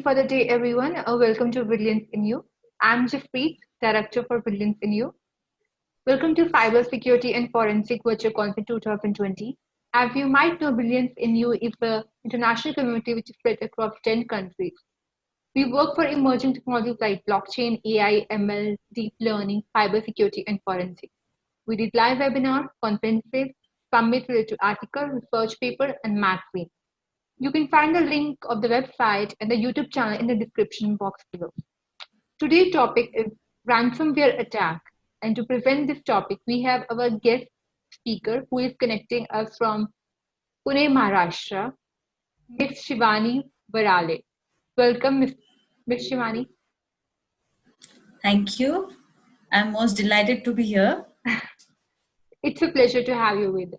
for the day, everyone. Welcome to Brilliance in You. I'm Jafpreet, Director for Brilliance in You. Welcome to Cybersecurity and Forensic Virtual Conference 2020. As you might know, Brilliance in You is an international community which is spread across 10 countries. We work for emerging technologies like blockchain, AI, ML, deep learning, cybersecurity, and forensic. We did live webinars, conferences, summits related to articles, research paper, and magazine. You can find the link of the website and the YouTube channel in the description box below. Today's topic is ransomware attack. And to present this topic, we have our guest speaker who is connecting us from Pune, Maharashtra, Ms. Shivani Varale. Welcome, Ms. Shivani. Thank you. I'm most delighted to be here. It's a pleasure to have you with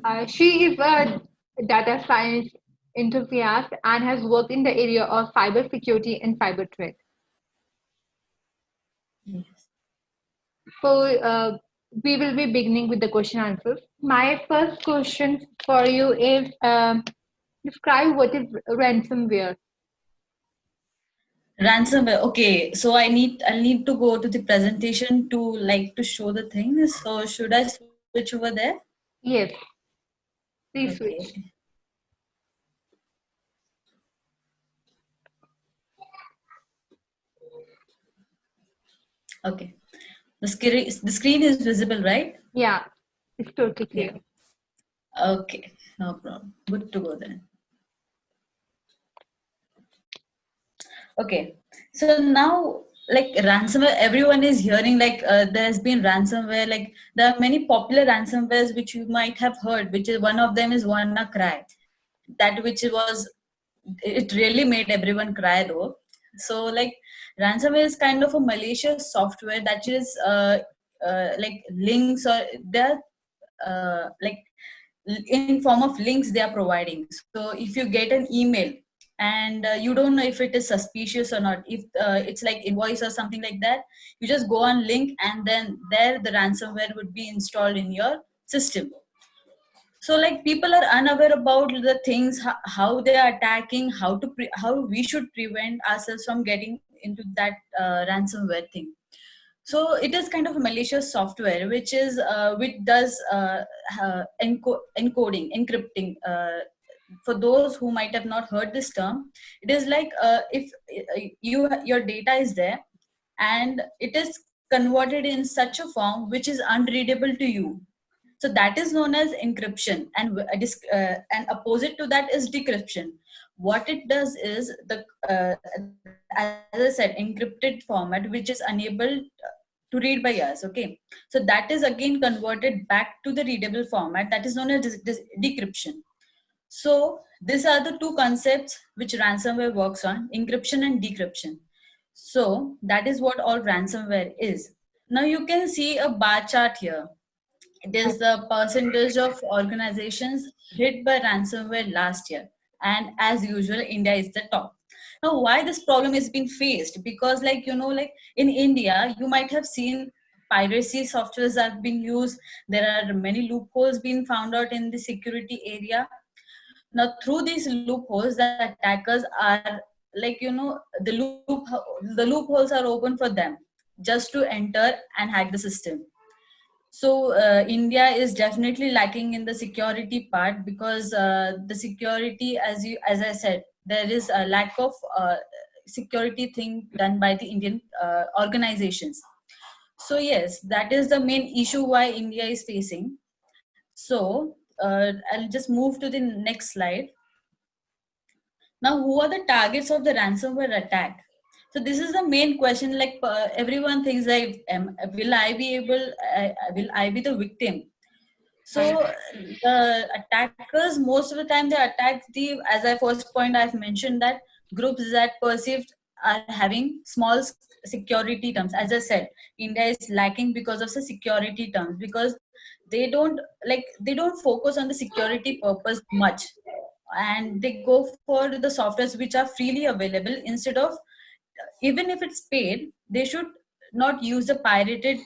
us. She is a data science enthusiast and has worked in the area of cybersecurity and cyber threat. Yes. So we will be beginning with the question answers. My first question for you is describe what is ransomware. Ransomware. Okay, so I'll need to go to the presentation to show the thing. So should I switch over there? Yes, please Okay. switch. Okay. The screen is visible, right? Yeah, it's totally clear. Yeah. Okay, no problem. Good to go then. Okay, so now like ransomware, everyone is hearing there's been ransomware. Like there are many popular ransomwares which you might have heard. Which is one of them is WannaCry. That which was it really made everyone cry though. So like ransomware is kind of a malicious software that is like links or they're like in form of links they are providing. So if you get an email and you don't know if it is suspicious or not, if it's like invoice or something like that, you just go on link and then there the ransomware would be installed in your system. So like people are unaware about the things, how they are attacking, how we should prevent ourselves from getting into that ransomware thing. So it is kind of a malicious software which does encoding, encrypting. For those who might have not heard this term, it is like if your data is there and it is converted in such a form which is unreadable to you. So that is known as encryption, and opposite to that is decryption. What it does is as I said, encrypted format which is unable to read by us. Okay, so that is again converted back to the readable format. That is known as decryption. So these are the two concepts which ransomware works on: encryption and decryption. So that is what all ransomware is. Now you can see a bar chart here. It is the percentage of organizations hit by ransomware last year. And as usual, India is the top. Now, why this problem is being faced? Because like in India, you might have seen piracy softwares have been used. There are many loopholes being found out in the security area. Now, through these loopholes, the attackers are the loopholes are open for them just to enter and hack the system. So India is definitely lacking in the security part because the security, as I said, there is a lack of security thing done by the Indian organizations. So yes, that is the main issue why India is facing. So I'll just move to the next slide. Now, who are the targets of the ransomware attack? So this is the main question. Like everyone thinks, like, will I be able? Will I be the victim? So the attackers, most of the time, they attack the. As I first point, I've mentioned that groups that perceived are having small security terms. As I said, India is lacking because of the security terms, because they don't focus on the security purpose much, and they go for the softwares which are freely available instead of, even if it's paid, they should not use the pirated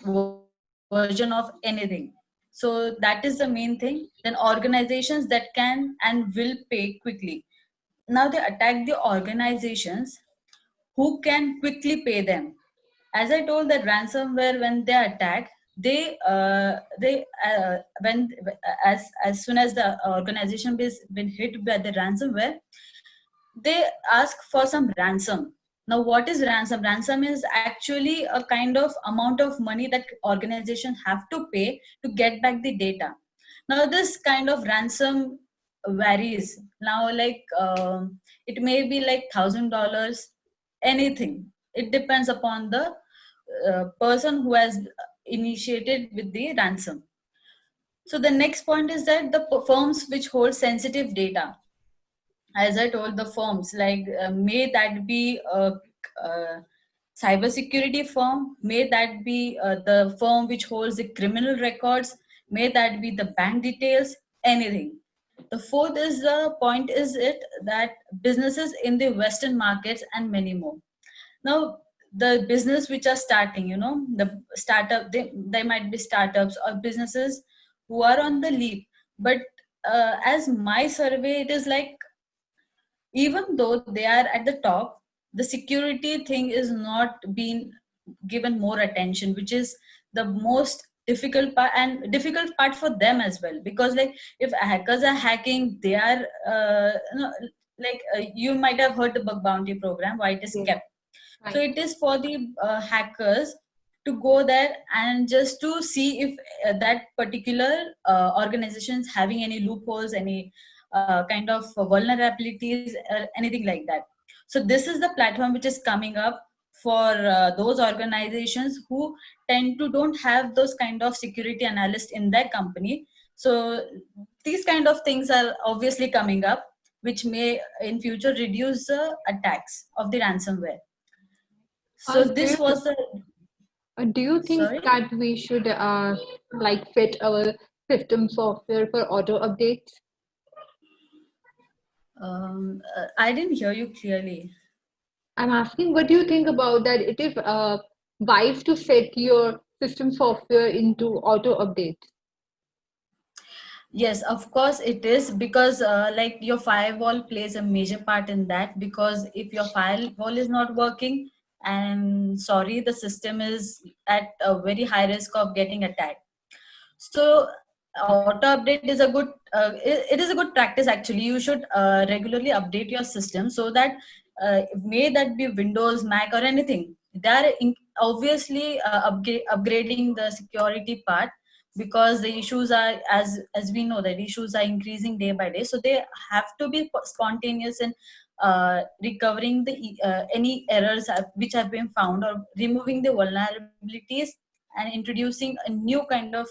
version of anything. So that is the main thing. Then organizations that can and will pay quickly, now they attack the organizations who can quickly pay them. As I told, that ransomware, when they attack, they when as soon as the organization is been hit by the ransomware, they ask for some ransom. Now, what is ransom? Ransom is actually a kind of amount of money that organization have to pay to get back the data. Now, this kind of ransom varies. Now, like it may be like $1,000, anything. It depends upon the person who has initiated with the ransom. So the next point is that the firms which hold sensitive data, as I told, the firms like may that be a cybersecurity firm, may that be the firm which holds the criminal records, may that be the bank details, anything. The fourth is the point is it that businesses in the Western markets and many more. Now, the business which are starting, the startup, they might be startups or businesses who are on the leap. But as my survey, it is like even though they are at the top, the security thing is not being given more attention, which is the most difficult part, and difficult part for them as well. Because like if hackers are hacking, they are you might have heard the bug bounty program, why it is Yes. kept. So Right. it is for the hackers to go there and just to see if that particular organization is having any loopholes, any kind of vulnerabilities, or anything like that. So this is the platform which is coming up for those organizations who tend to don't have those kind of security analysts in their company. So these kind of things are obviously coming up, which may in future reduce the attacks of the ransomware. So Do this you was the do you think sorry. that we should like fit our system software for auto updates? I didn't hear you clearly. I'm asking, what do you think about that? It is wise to set your system software into auto updates. Yes, of course it is, because like your firewall plays a major part in that. Because if your firewall is not working, and sorry, the system is at a very high risk of getting attacked. So auto update is a good it is a good practice. Actually, you should regularly update your system, so that may that be Windows, Mac, or anything, they are obviously upgrading the security part, because the issues are, as we know, that issues are increasing day by day. So they have to be spontaneous in recovering the any errors which have been found, or removing the vulnerabilities, and introducing a new kind of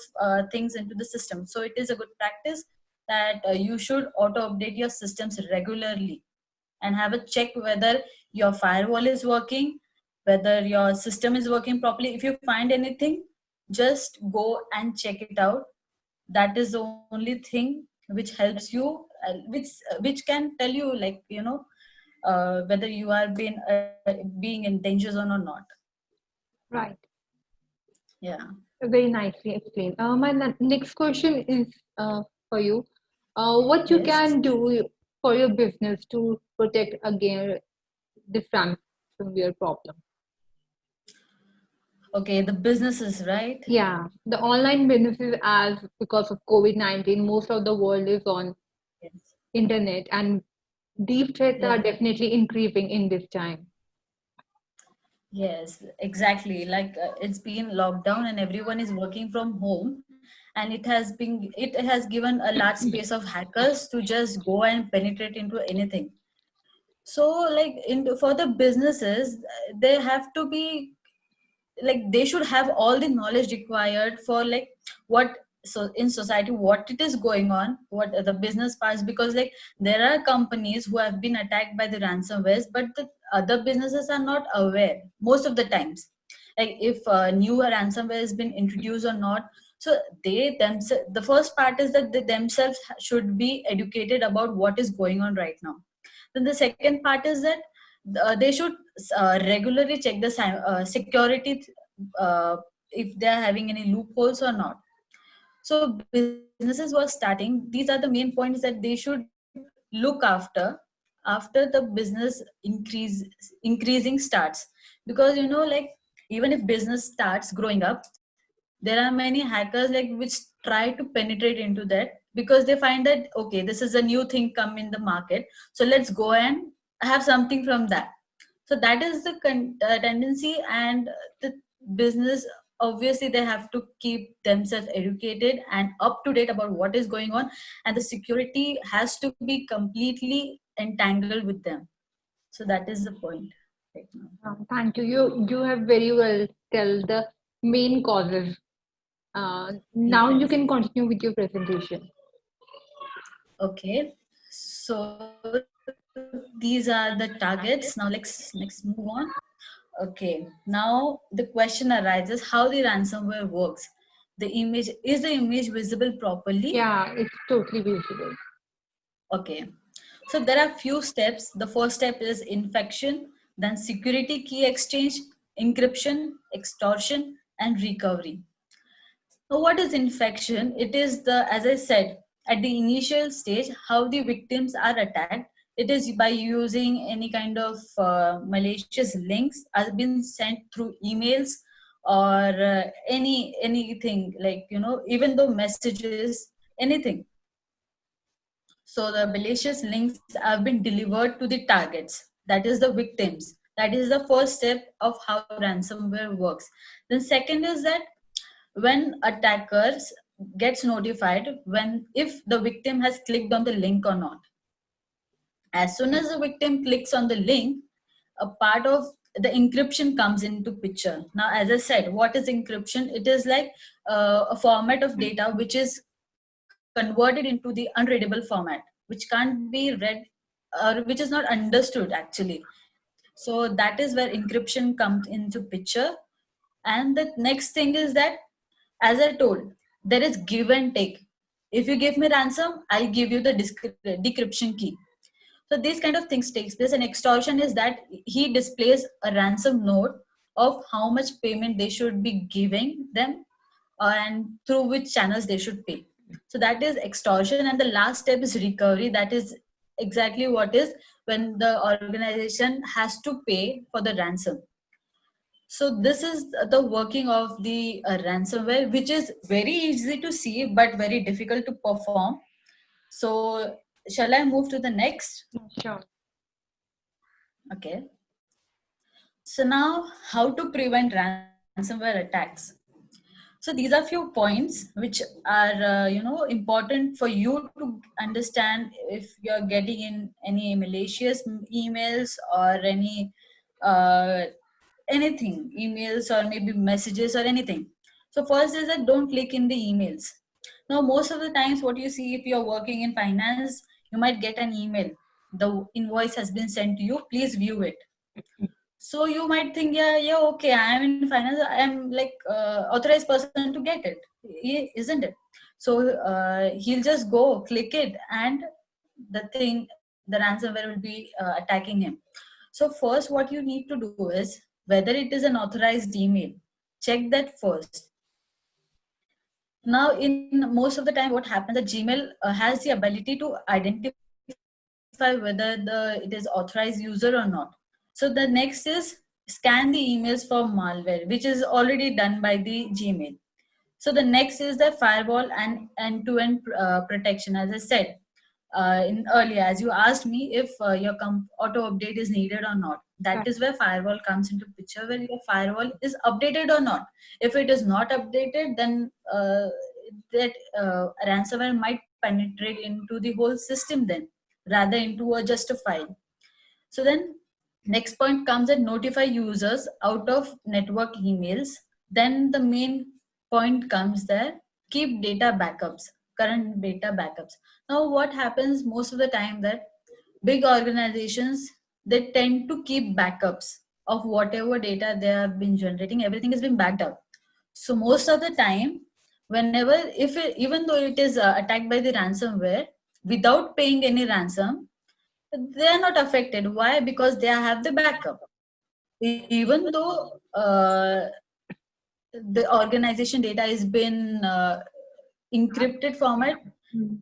things into the system. So it is a good practice that you should auto update your systems regularly, and have a check whether your firewall is working, whether your system is working properly. If you find anything, just go and check it out. That is the only thing which helps you, which can tell you, like, whether you are being in danger zone or not. Right. Yeah. Very nicely explained. My next question is for you. What you Yes. can do for your business to protect against the ransomware problem? Okay, the businesses, right? Yeah, the online businesses, as because of COVID-19, most of the world is on Yes. internet, and these threats are Yeah. definitely increasing in this time. Yes, exactly. Like it's been lockdown and everyone is working from home, and it has given a large space of hackers to just go and penetrate into anything. So like for the businesses, they have to be like, they should have all the knowledge required for like what, so in society what it is going on, what are the business parts. Because like there are companies who have been attacked by the ransomwares, but the other businesses are not aware most of the times, like if a new ransomware has been introduced or not. So they themselves, the first part is that they themselves should be educated about what is going on right now. Then the second part is that they should regularly check the security, uh, if they are having any loopholes or not. So businesses were starting, these are the main points that they should look after after the business increasing starts. Because like, even if business starts growing up, there are many hackers like which try to penetrate into that, because they find that okay, this is a new thing come in the market, so let's go and have something from that. So that is the tendency. And the business, obviously they have to keep themselves educated and up to date about what is going on, and the security has to be completely entangled with them. So that is the point right now. Thank you. You have very well tell the main causes. Now you Yes. can continue with your presentation. Okay, so these are the targets. Now let's move on. Okay, now the question arises how the ransomware works. The image visible properly? Yeah, it's totally visible. Okay, so there are few steps. The first step is infection, then security key exchange, encryption, extortion, and recovery. Now, what is infection? It is the, as I said, at the initial stage, how the victims are attacked. It is by using any kind of malicious links has been sent through emails, or anything, like even though messages, anything. So the malicious links have been delivered to the targets, that is the victims. That is the first step of how ransomware works. Then second is that when attackers gets notified when if the victim has clicked on the link or not. As soon as the victim clicks on the link, a part of the encryption comes into picture. Now, as I said, what is encryption? It is like a format of data which is converted into the unreadable format, which can't be read, or which is not understood actually. So that is where encryption comes into picture. And the next thing is that, as I told, there is give and take. If you give me ransom, I'll give you the decryption key. So these kind of things takes place. And extortion is that he displays a ransom note of how much payment they should be giving them, and through which channels they should pay. So that is extortion. And the last step is recovery. That is exactly what is when the organization has to pay for the ransom. So this is the working of the ransomware, which is very easy to see but very difficult to perform. So shall I move to the next? Sure. Okay. So now, how to prevent ransomware attacks? So these are few points which are important for you to understand if you're getting in any malicious emails or any uh, anything, emails or maybe messages or anything. So first is that don't click in the emails. Now most of the times what you see, if you're working in finance, you might get an email, the invoice has been sent to you, please view it. So you might think, yeah, okay, I am in finance, I am like authorized person to get it, isn't it? So he'll just go click it, and the ransomware will be attacking him. So first, what you need to do is whether it is an authorized email. Check that first. Now, in most of the time, what happens? The Gmail has the ability to identify whether it is authorized user or not. So the next is scan the emails for malware, which is already done by the Gmail. So the next is the firewall and end-to-end protection. As I said in earlier, as you asked me if your auto update is needed or not, that Right. is where firewall comes into picture, where your firewall is updated or not. If it is not updated, then that ransomware might penetrate into the whole system, then rather into just a file. So then next point comes at notify users out of network emails. Then the main point comes there, keep data backups, current data backups. Now what happens most of the time that big organizations, they tend to keep backups of whatever data they have been generating, everything has been backed up. So most of the time, whenever, even though it is attacked by the ransomware, without paying any ransom, they are not affected. Why? Because they have the backup. Even though the organization data has been encrypted format, Mm.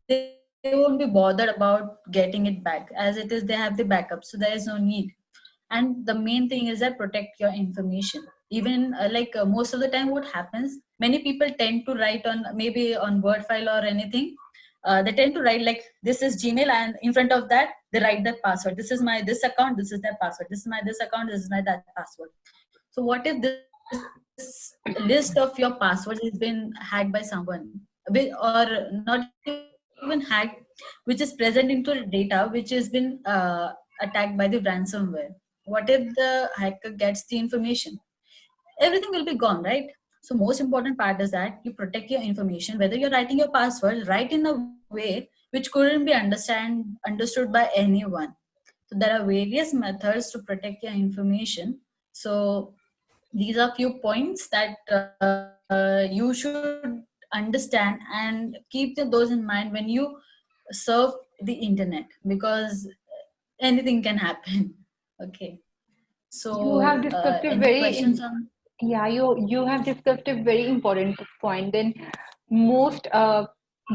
they will not be affected. won't be bothered about getting it back. As it is, they have the backup, so there is no need. And the main thing is that protect your information. Even most of the time what happens, many people tend to write on, maybe on Word file or anything, they tend to write like, this is Gmail, and in front of that they write that password. This is my this account, this is that password, this is my this account, this is my that password. So what if this list of your passwords has been hacked by someone, or not even hacked, which is present into data which has been attacked by the ransomware? What if the hacker gets the information? Everything will be gone, right? So most important part is that you protect your information. Whether you're writing your password, write in a way which couldn't be understood by anyone. So there are various methods to protect your information. So these are few points that you should understand and keep those in mind when you surf the internet, because anything can happen. Okay. You have So discussed a any questions on? yeah, you have discussed a very important point. Then most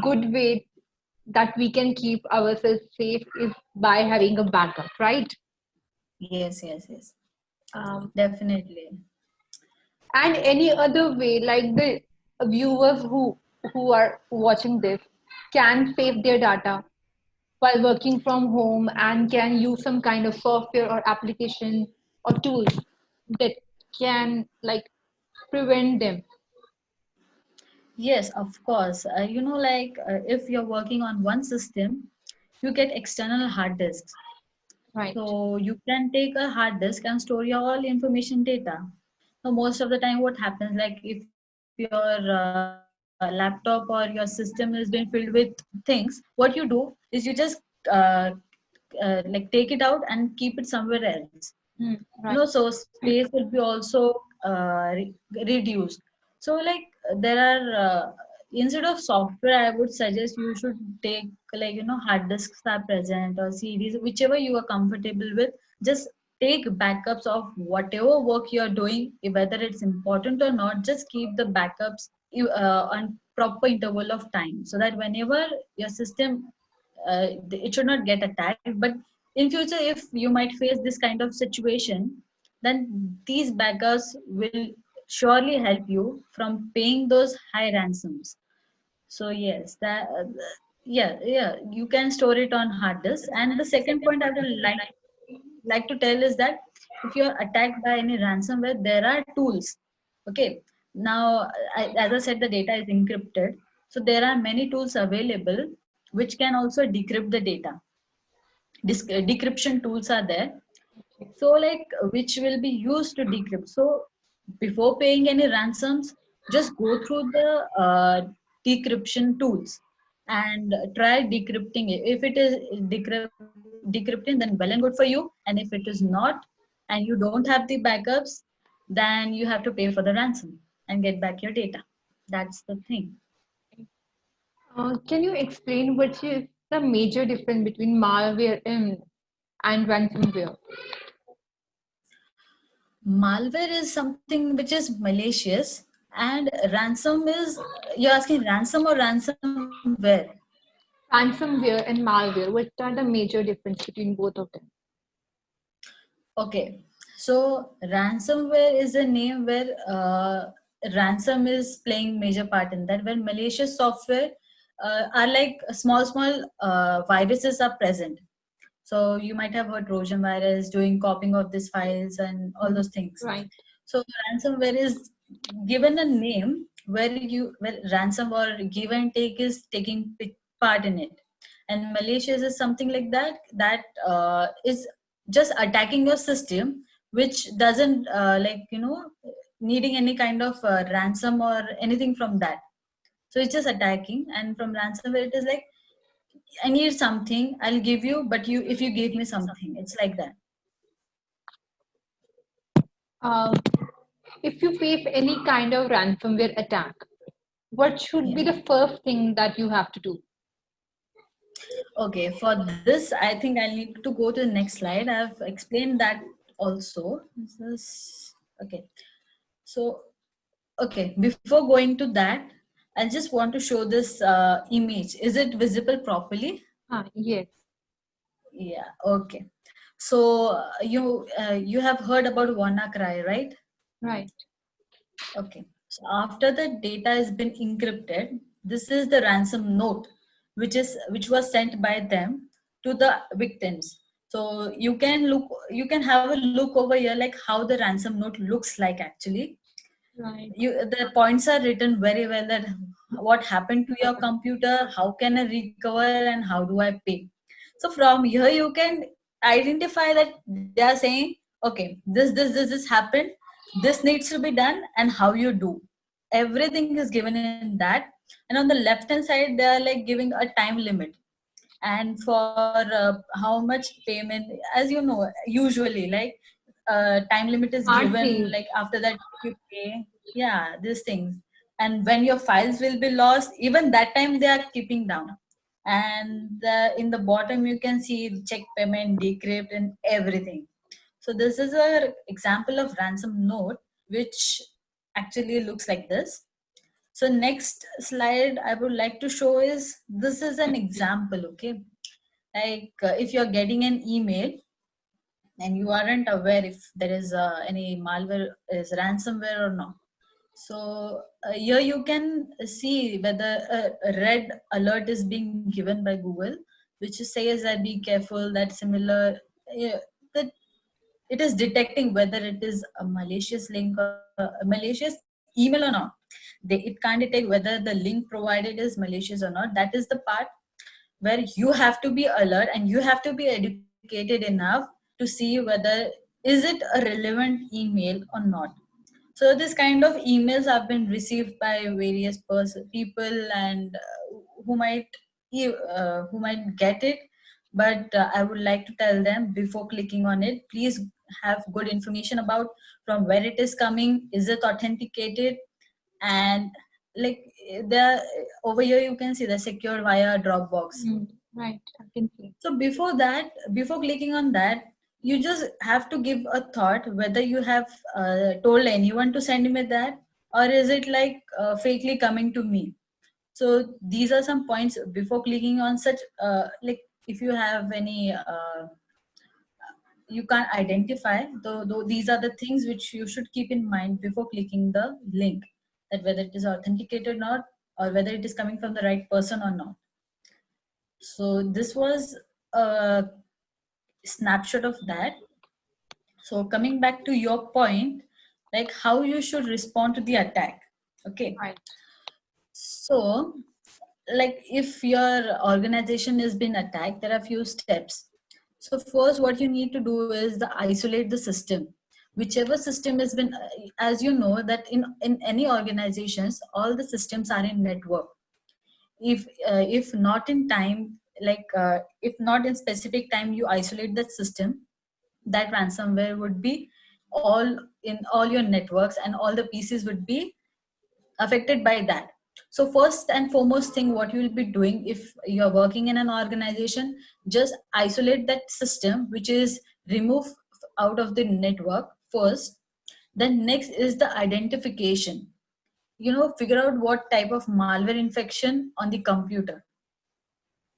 good way that we can keep ourselves safe is by having a backup, right? Yes, yes, yes. Um, Definitely. and any other way, like the viewers who are watching this can save their data while working from home and can use some kind of software or application or tools that can like prevent them, Yes, of course. If you're working on one system, you get external hard disks. right? So you can take a hard disk and store your all information data. So most of the time, what happens, like if your laptop or your system has been filled with things, what you do is you just uh, like take it out and keep it somewhere else. Hmm, right. So space will be also reduced. So there are instead of software, I would suggest you should take, hard disks are present, or CDs, whichever you are comfortable with. Just take backups of whatever work you are doing, whether it's important or not. Just keep the backups on proper interval of time, so that whenever your system, it should not get attacked, but in future if you might face this kind of situation, then these backups will surely help you from paying those high ransoms. So yes, yeah, you can store it on hard disk. And the second point I would like to tell is that if you're attacked by any ransomware, there are tools. Okay, now as I said, the data is encrypted, so there are many tools available which can also decrypt the data. Decryption tools are there, so which will be used to decrypt. So before paying any ransoms, just go through the decryption tools and try decrypting it. If it is decrypting, then well and good for you. And if it is not, and you don't have the backups, then you have to pay for the ransom and get back your data. That's the thing. Can you explain what is the major difference between malware and ransomware? Malware is something which is malicious, and ransom is, you're asking ransom or ransomware? Ransomware and malware, what are the major difference between both of them? Okay, so ransomware is a name where ransom is playing major part in that, where malicious software are like small viruses are present. So you might have heard Trojan virus doing copying of these files and all those things. Right. So ransomware is given a name where ransom or give and take is taking part in it, and malicious is something like that is just attacking your system, which doesn't needing any kind of ransom or anything from that. So it's just attacking, and from ransomware it is like, I need something, I'll give you, but you if you give me something, it's like that. Um, if you face any kind of ransomware attack, what should be Yeah. the first thing that you have to do? Okay, for this, I think I need to go to the next slide. I've explained that also. Is this okay? So, okay, before going to that, I just want to show this image. Is it visible properly? Yes. Yeah. Okay. So you have heard about WannaCry, right? Right. Okay. So after the data has been encrypted, this is the ransom note, which was sent by them to the victims. So you can have a look over here, like how the ransom note looks like actually. Right. The points are written very well, that what happened to your computer, how can I recover, and how do I pay. So from here you can identify that they are saying, okay, this happened, this needs to be done, and how you do. Everything is given in that. And on the left hand side they are like giving a time limit, and for how much payment, as you know, usually like time limit is Hard given, days. like after that you pay. Yeah, these things. And when your files will be lost, even that time they are keeping down. And in the bottom you can see check payment, decrypt, and everything. So this is a example of ransom note, which actually looks like this. So next slide I would like to show is, this is an example. Okay, like if you're getting an email and you aren't aware if there is any malware, is ransomware or not. So here you can see whether a red alert is being given by Google, which says that be careful, that similar, that it is detecting whether it is a malicious link or a malicious email or not. It can't detect whether the link provided is malicious or not. That is the part where you have to be alert and you have to be educated enough to see whether is it a relevant email or not. So this kind of emails have been received by various people, and who might get it. But I would like to tell them, before clicking on it, please have good information about from where it is coming, is it authenticated, and like there over here you can see the secured via Dropbox. Right. I can see. So before that, before clicking on that, you just have to give a thought whether you have told anyone to send me that, or is it like fakely coming to me. So these are some points before clicking on such like, if you have any you can't identify, though these are the things which you should keep in mind before clicking the link, that whether it is authenticated or not, or whether it is coming from the right person or not. So this was a snapshot of that. So coming back to your point, like how you should respond to the attack. Okay. Right. So like if your organization has been attacked, there are few steps. So first what you need to do is the isolate the system. Whichever system has been, as you know that in any organizations, all the systems are in network. If not in time, like if not in specific time you isolate that system, that ransomware would be all in all your networks, and all the pieces would be affected by that. So first and foremost thing what you will be doing, if you're working in an organization, just isolate that system, which is remove out of the network first. Then next is the identification. Figure out what type of malware infection on the computer,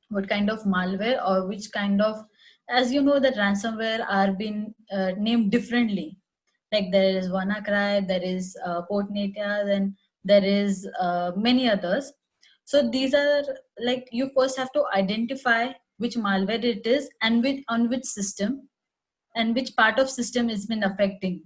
what kind of malware, or which kind of, as you know that ransomware are being named differently. Like there is WannaCry, there is Portnetia, then there is many others. So these are, like, you first have to identify which malware it is, and on which system, and which part of system it's been affecting.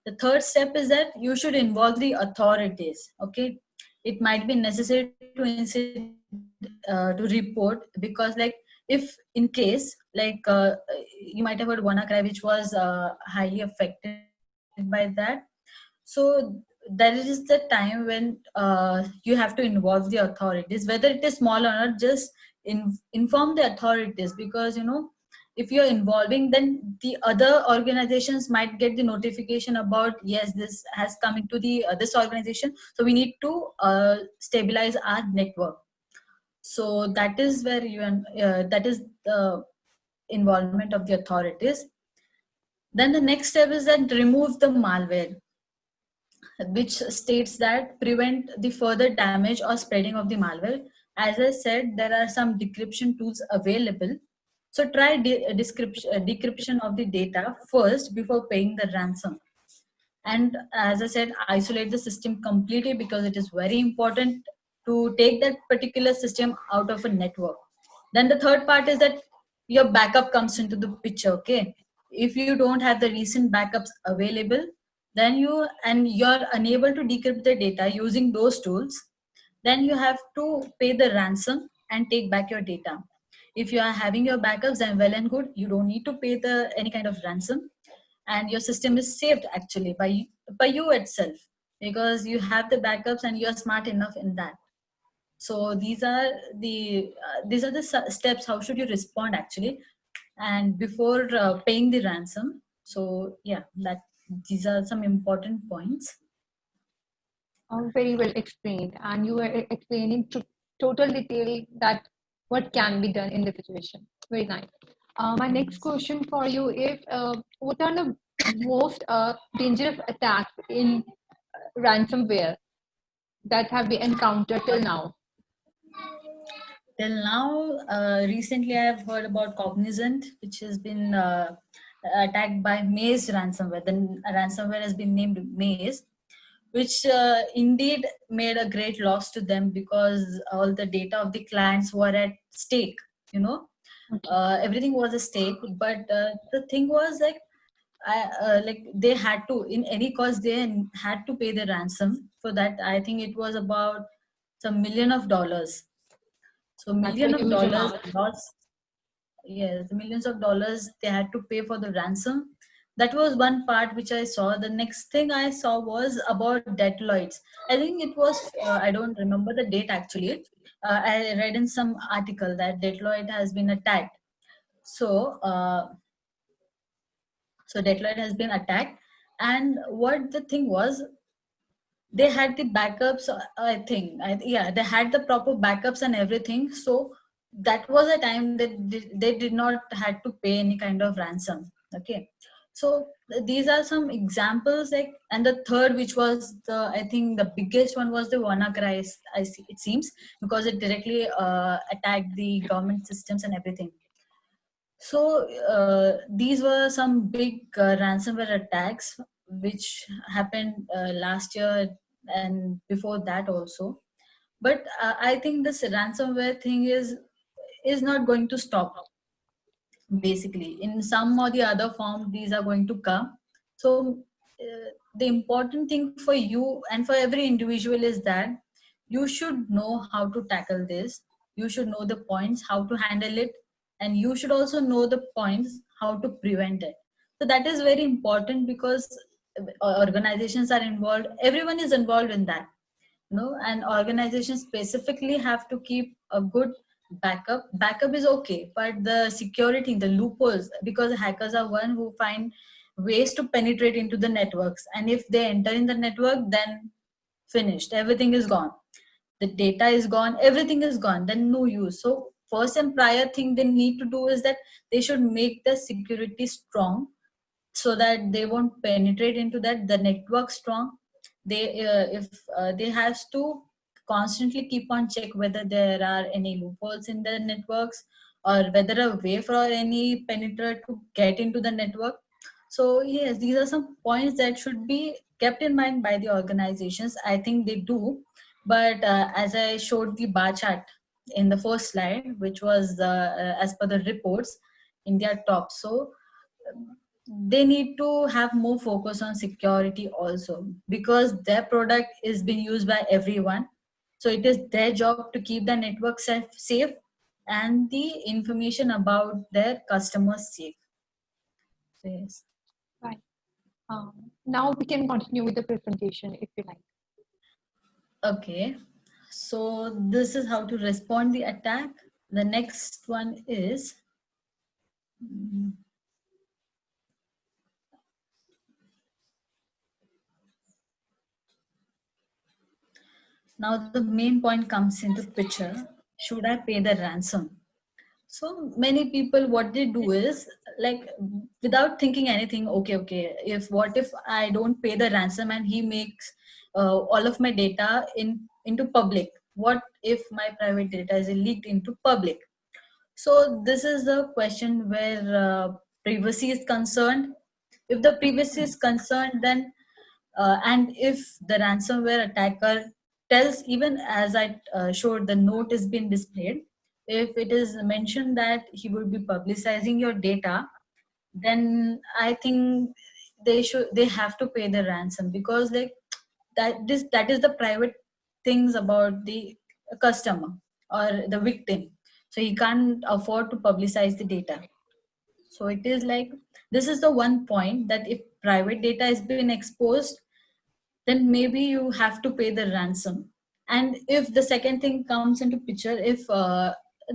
The third step is that you should involve the authorities. Okay, it might be necessary to report, because like if in case like you might have heard WannaCry, which was highly affected by that. So that is the time when you have to involve the authorities, whether it is small or not. Just inform the authorities, because if you're involving, then the other organizations might get the notification about, yes, this has come into the this organization, so we need to stabilize our network. So that is where that is the involvement of the authorities. Then the next step is that remove the malware. which states that prevent the further damage or spreading of the malware. As I said, there are some decryption tools available. So try decryption of the data first before paying the ransom. And as I said, isolate the system completely, because it is very important to take that particular system out of a network. Then the third part is that your backup comes into the picture. Okay, if you don't have the recent backups available, then you're unable to decrypt the data using those tools, then you have to pay the ransom and take back your data. If you are having your backups, then well and good, you don't need to pay the any kind of ransom, and your system is saved actually by you itself, because you have the backups and you are smart enough in that. So these are the steps how should you respond actually, and before paying the ransom. So yeah, that these are some important points. Very well explained, and you were explaining to total detail that what can be done in the situation. Very nice. My next question for you is, what are the most dangerous attacks in ransomware that have been encountered till now? Till now, recently I have heard about Cognizant, which has been attacked by Maze ransomware. The ransomware has been named Maze, which indeed made a great loss to them, because all the data of the clients were at stake. You know, Okay. everything was at stake. But the thing was like, like they had to, in any cost, they had to pay the ransom for that. I think it was about some million of dollars. So That's a million of huge dollars amount. loss. Yes, the millions of dollars they had to pay for the ransom. That was one part which I saw. The next thing I saw was about Deloitte. I think it was, I don't remember the date actually. I read in some article that Deloitte has been attacked. So, so Deloitte has been attacked. And what the thing was, they had the backups. I think, yeah, they had the proper backups and everything. So that was a time that they did not had to pay any kind of ransom. Okay, so these are some examples. Like, and the third, which was the, I think the biggest one, was the WannaCry. I see, it seems, because it directly attacked the government systems and everything. So these were some big ransomware attacks which happened last year and before that also. But I think this ransomware thing is not going to stop. Basically, in some or the other form, these are going to come. So the important thing for you and for every individual is that you should know how to tackle this. You should know the points how to handle it, and you should also know the points how to prevent it. So that is very important, because organizations are involved, everyone is involved in that. No, and organizations specifically have to keep a good backup is okay, but the security, the loopholes, because hackers are one who find ways to penetrate into the networks, and if they enter in the network, then finished, everything is gone, the data is gone, everything is gone, then no use. So first and prior thing they need to do is that they should make the security strong, so that they won't penetrate into that, the network strong. They if they has to constantly keep on check whether there are any loopholes in the networks, or whether a way for any penetrator to get into the network. So yes, these are some points that should be kept in mind by the organizations. I think they do. But as I showed the bar chart in the first slide, which was as per the reports, India top. So they need to have more focus on security also, because their product is being used by everyone. So it is their job to keep the network safe, and the information about their customers safe. So yes. Right. Now we can continue with the presentation if you like. Okay, so this is how to respond the attack. The next one is, mm, now the main point comes into picture. Should I pay the ransom? So many people, what they do is, like, without thinking anything, okay, if what if I don't pay the ransom and he makes all of my data into public? What if my private data is leaked into public? So this is the question where privacy is concerned. If the privacy is concerned, then and if the ransomware attacker tells, even as I showed, the note is being displayed, if it is mentioned that he will be publicizing your data, then I think they have to pay the ransom, because like that is the private things about the customer or the victim, so he can't afford to publicize the data. So it is like, this is the one point, that if private data is being exposed, then maybe you have to pay the ransom. And if the second thing comes into picture, if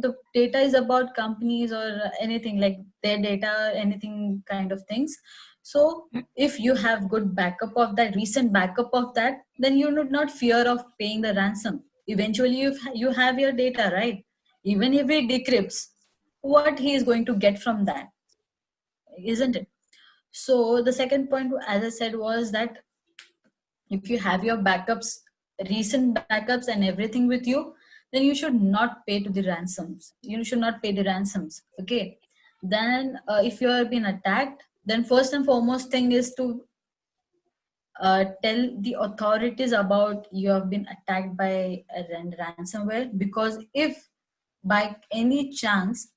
the data is about companies or anything like their data or anything kind of things, so if you have good backup of that, recent backup of that, then you would not fear of paying the ransom. Eventually you have your data, right? Even if it decrypts, what he is going to get from that, isn't it? So the second point, as I said, was that if you have your backups, recent backups and everything with you, then you should not pay to the ransoms. You should not pay the ransoms. Okay. Then if you are being attacked, then first and foremost thing is to tell the authorities about you have been attacked by a ransomware. Because if by any chance,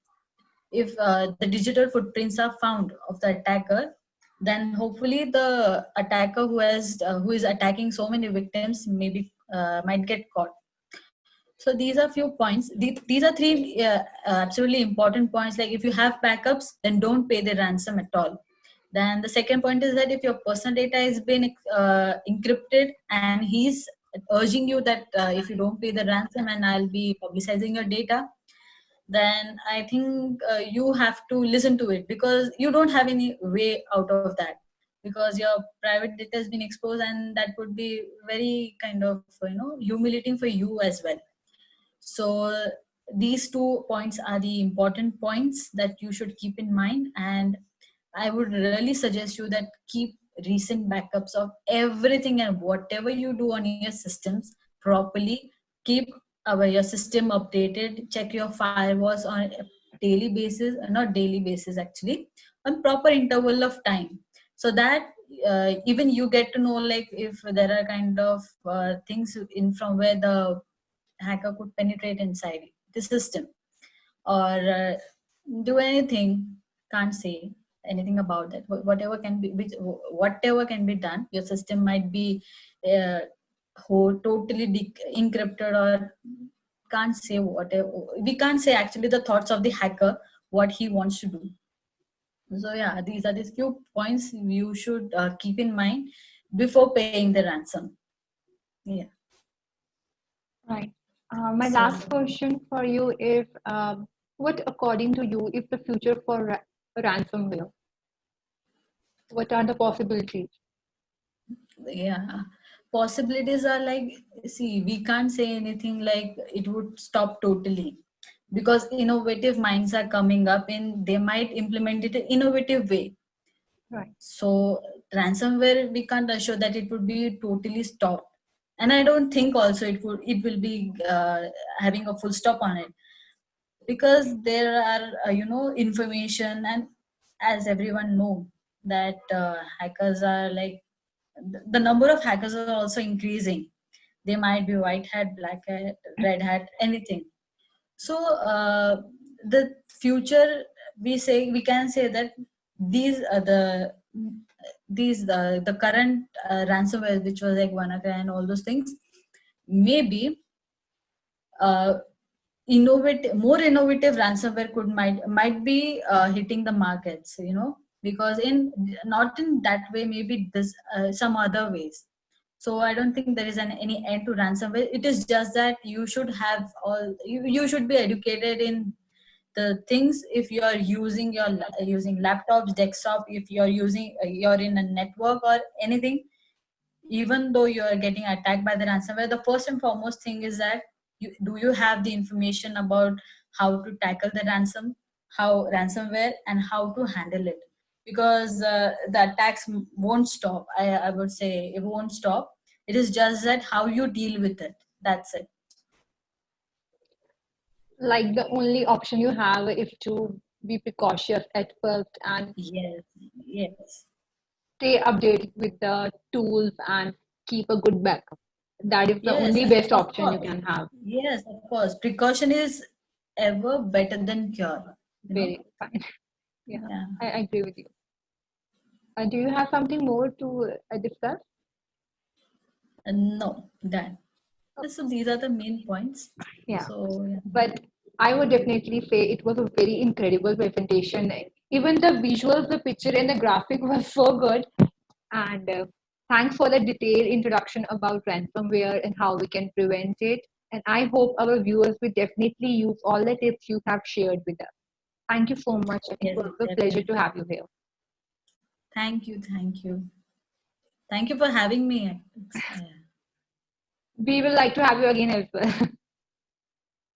if the digital footprints are found of the attacker, then hopefully the attacker who is attacking so many victims maybe might get caught. So these are few points. These are three absolutely important points. Like, if you have backups, then don't pay the ransom at all. Then the second point is that if your personal data is being encrypted and he's urging you that if you don't pay the ransom and I'll be publicizing your data, then I think you have to listen to it, because you don't have any way out of that, because your private data has been exposed, and that would be very kind of humiliating for you as well. So these 2 points are the important points that you should keep in mind, and I would really suggest you that keep recent backups of everything, and whatever you do on your systems properly. Keep your system updated. Check your firewalls on a daily basis, not daily basis actually, on proper interval of time, so that even you get to know, like, if there are kind of things in from where the hacker could penetrate inside the system, or do anything. Can't say anything about that. Whatever can be, whatever can be done, your system might be uh, totally encrypted, or can't say whatever. We can't say actually the thoughts of the hacker, what he wants to do. So yeah, these are the few points you should keep in mind before paying the ransom. Yeah. Right. My So last question for you is, what, according to you, is the future for ransomware? What are the possibilities? yeah, possibilities are like, see, we can't say anything like it would stop totally, because innovative minds are coming up and they might implement it in innovative way. Right. So ransomware, we can't assure that it would be totally stopped, and I don't think also it will be having a full stop on it, because there are information, and as everyone know that hackers are like, the number of hackers are also increasing. They might be white hat, black hat, red hat, anything. So the future, we can say that these are the current ransomware, which was like WannaCry and all those things, maybe uh, more innovative ransomware might be hitting the markets, because in not in that way, maybe this some other ways. So I don't think there is any end to ransomware. It is just that you should have you should be educated in the things. If you are using using laptops, desktop, if you're using you're in a network or anything, even though you are getting attacked by the ransomware, the first and foremost thing is that do you have the information about how to tackle the ransomware, and how to handle it. Because the attacks won't stop. I would say it won't stop. It is just that how you deal with it. That's it. Like the only option you have is to be precautious at first and Yes, yes, stay updated with the tools and keep a good backup. That is the yes, only best of option you course. can have. Yes, of course. Precaution is ever better than cure. You know. Very fine. Yeah, Yeah. I agree with you. Do you have something more to discuss? No, done. So these are the main points. Yeah, So yeah. but I would definitely say it was a very incredible presentation. Even the visuals, the picture, and the graphic was so good. And thanks for the detailed introduction about ransomware and how we can prevent it. And I hope our viewers will definitely use all the tips you have shared with us. Thank you so much. It Yes, was a pleasure to definitely. have you here. Thank you, thank you. Thank you for having me. Yeah, We will like to have you again as well.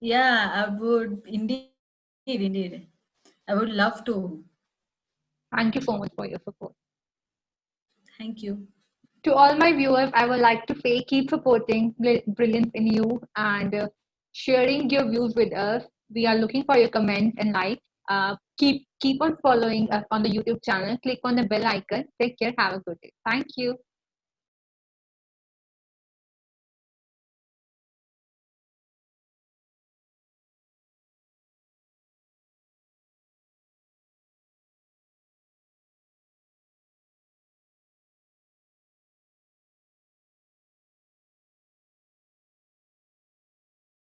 yeah, I would indeed. I would love to. Thank you so much for your support. Thank you. To all my viewers, I would like to say keep supporting Brilliance in You and sharing your views with us. We are looking for your comments and likes. Keep on following us on the YouTube channel. Click on the bell icon. Take care. Have a good day. Thank you.